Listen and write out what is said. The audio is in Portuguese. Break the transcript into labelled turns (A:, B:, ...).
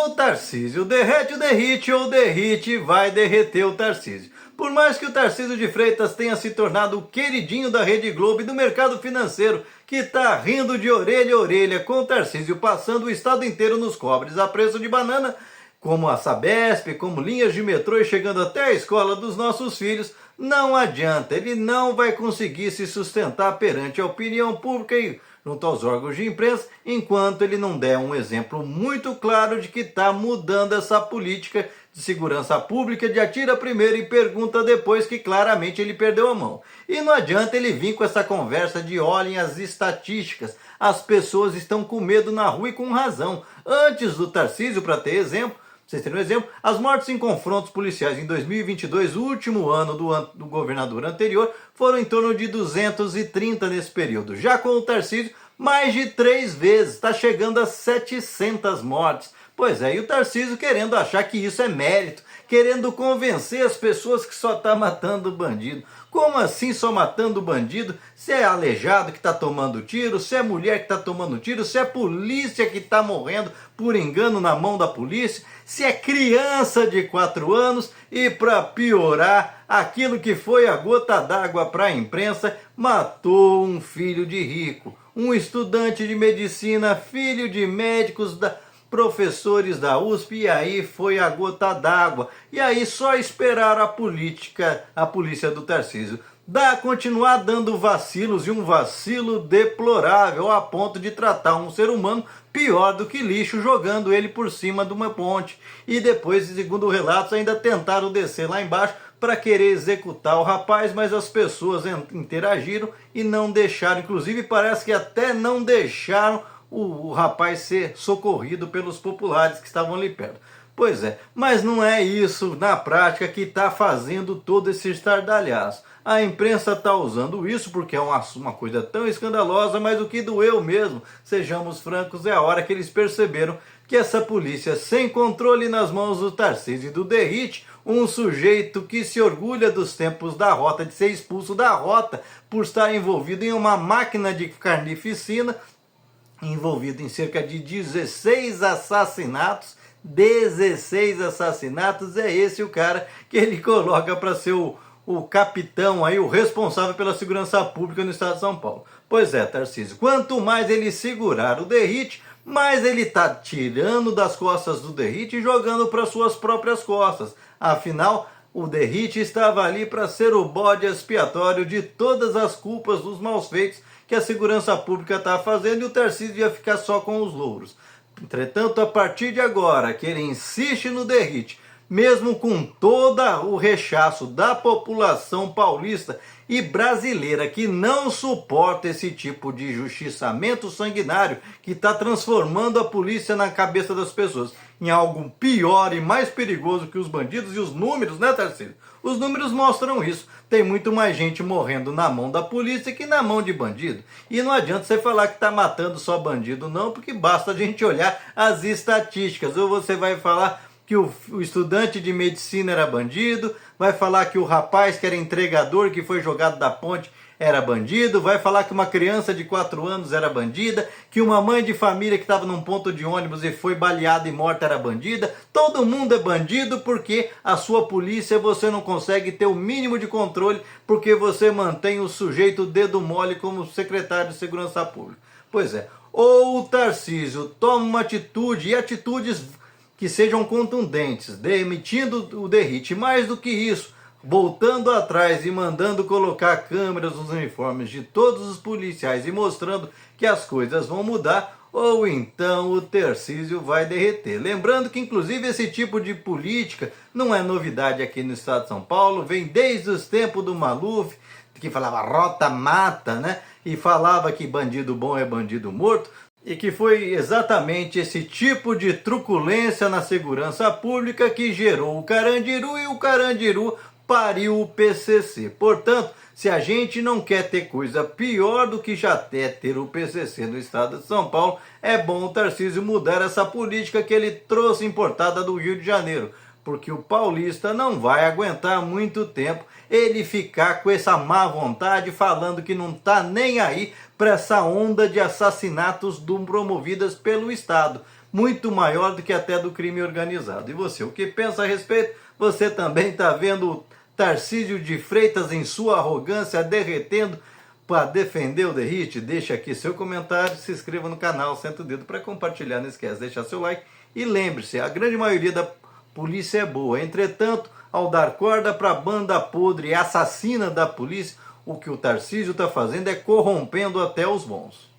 A: O Tarcísio derrete o Derrite ou o Derrite vai derreter o Tarcísio. Por mais que o Tarcísio de Freitas tenha se tornado o queridinho da Rede Globo e do mercado financeiro, que tá rindo de orelha a orelha com o Tarcísio passando o estado inteiro nos cobres a preço de banana, como a Sabesp, como linhas de metrô e chegando até a escola dos nossos filhos, não adianta, ele não vai conseguir se sustentar perante a opinião pública e junto aos órgãos de imprensa, enquanto ele não der um exemplo muito claro de que está mudando essa política de segurança pública de atira primeiro e pergunta depois, que claramente ele perdeu a mão. E não adianta ele vir com essa conversa de olhem as estatísticas, as pessoas estão com medo na rua e com razão. Antes do Tarcísio, para ter exemplo, vocês terem um exemplo, as mortes em confrontos policiais em 2022, o último ano do governador anterior, foram em torno de 230 nesse período. Já com o Tarcísio, mais de 3 vezes, está chegando a 700 mortes. Pois é, e o Tarcísio querendo achar que isso é mérito, querendo convencer as pessoas que só está matando bandido. Como assim só matando bandido? Se é aleijado que está tomando tiro, se é mulher que está tomando tiro, se é polícia que está morrendo por engano na mão da polícia, se é criança de 4 anos e, para piorar, aquilo que foi a gota d'água para a imprensa, matou um filho de rico, um estudante de medicina, filho de médicos professores da USP, e aí foi a gota d'água. E aí só esperar a polícia do Tarcísio continuar dando vacilos, e um vacilo deplorável a ponto de tratar um ser humano pior do que lixo, jogando ele por cima de uma ponte. E depois, segundo relatos, ainda tentaram descer lá embaixo para querer executar o rapaz, mas as pessoas interagiram e não deixaram, inclusive parece que até não deixaram o rapaz ser socorrido pelos populares que estavam ali perto. Pois é, mas não é isso na prática que está fazendo todo esse estardalhaço. A imprensa está usando isso porque é uma coisa tão escandalosa, mas o que doeu mesmo, sejamos francos, é a hora que eles perceberam que essa polícia sem controle nas mãos do Tarcísio e do Derrite, um sujeito que se orgulha dos tempos da rota, de ser expulso da rota por estar envolvido em uma máquina de carnificina, envolvido em cerca de 16 assassinatos. 16 assassinatos, é esse o cara que ele coloca para ser o capitão aí, o responsável pela segurança pública no estado de São Paulo. Pois é, Tarcísio, quanto mais ele segurar o Derrite, mais ele está tirando das costas do Derrite e jogando para suas próprias costas. Afinal, o Derrite estava ali para ser o bode expiatório de todas as culpas dos maus feitos que a segurança pública está fazendo, e o Tarcísio ia ficar só com os louros. Entretanto, a partir de agora, que ele insiste no Derrite, mesmo com todo o rechaço da população paulista e brasileira que não suporta esse tipo de justiçamento sanguinário que está transformando a polícia na cabeça das pessoas em algo pior e mais perigoso que os bandidos, e os números, né, Tarcísio? Os números mostram isso. Tem muito mais gente morrendo na mão da polícia que na mão de bandido. E não adianta você falar que está matando só bandido, não, porque basta a gente olhar as estatísticas. Ou você vai falar que o estudante de medicina era bandido, vai falar que o rapaz que era entregador, que foi jogado da ponte, era bandido, vai falar que uma criança de 4 anos era bandida, que uma mãe de família que estava num ponto de ônibus e foi baleada e morta era bandida. Todo mundo é bandido porque a sua polícia você não consegue ter o mínimo de controle, porque você mantém o sujeito dedo mole como secretário de segurança pública. Pois é, ou o Tarcísio toma uma atitude, e atitudes que sejam contundentes, demitindo o Derrite, mais do que isso, voltando atrás e mandando colocar câmeras nos uniformes de todos os policiais e mostrando que as coisas vão mudar, ou então o Tarcísio vai derreter. Lembrando que inclusive esse tipo de política não é novidade aqui no estado de São Paulo, vem desde os tempos do Maluf, que falava rota mata, né? E falava que bandido bom é bandido morto. E que foi exatamente esse tipo de truculência na segurança pública que gerou o Carandiru, e o Carandiru pariu o PCC. Portanto, se a gente não quer ter coisa pior do que já é ter o PCC no estado de São Paulo, é bom o Tarcísio mudar essa política que ele trouxe importada do Rio de Janeiro, porque o paulista não vai aguentar muito tempo ele ficar com essa má vontade, falando que não está nem aí para essa onda de assassinatos promovidas pelo Estado. muito maior do que até do crime organizado. E você, o que pensa a respeito? Você também está vendo o Tarcísio de Freitas em sua arrogância derretendo para defender o Derrite? Deixa aqui seu comentário, se inscreva no canal, senta o dedo para compartilhar, não esquece de deixar seu like. E lembre-se, a grande maioria da polícia é boa. Entretanto, ao dar corda para a banda podre e assassina da polícia, o que o Tarcísio está fazendo é corrompendo até os bons.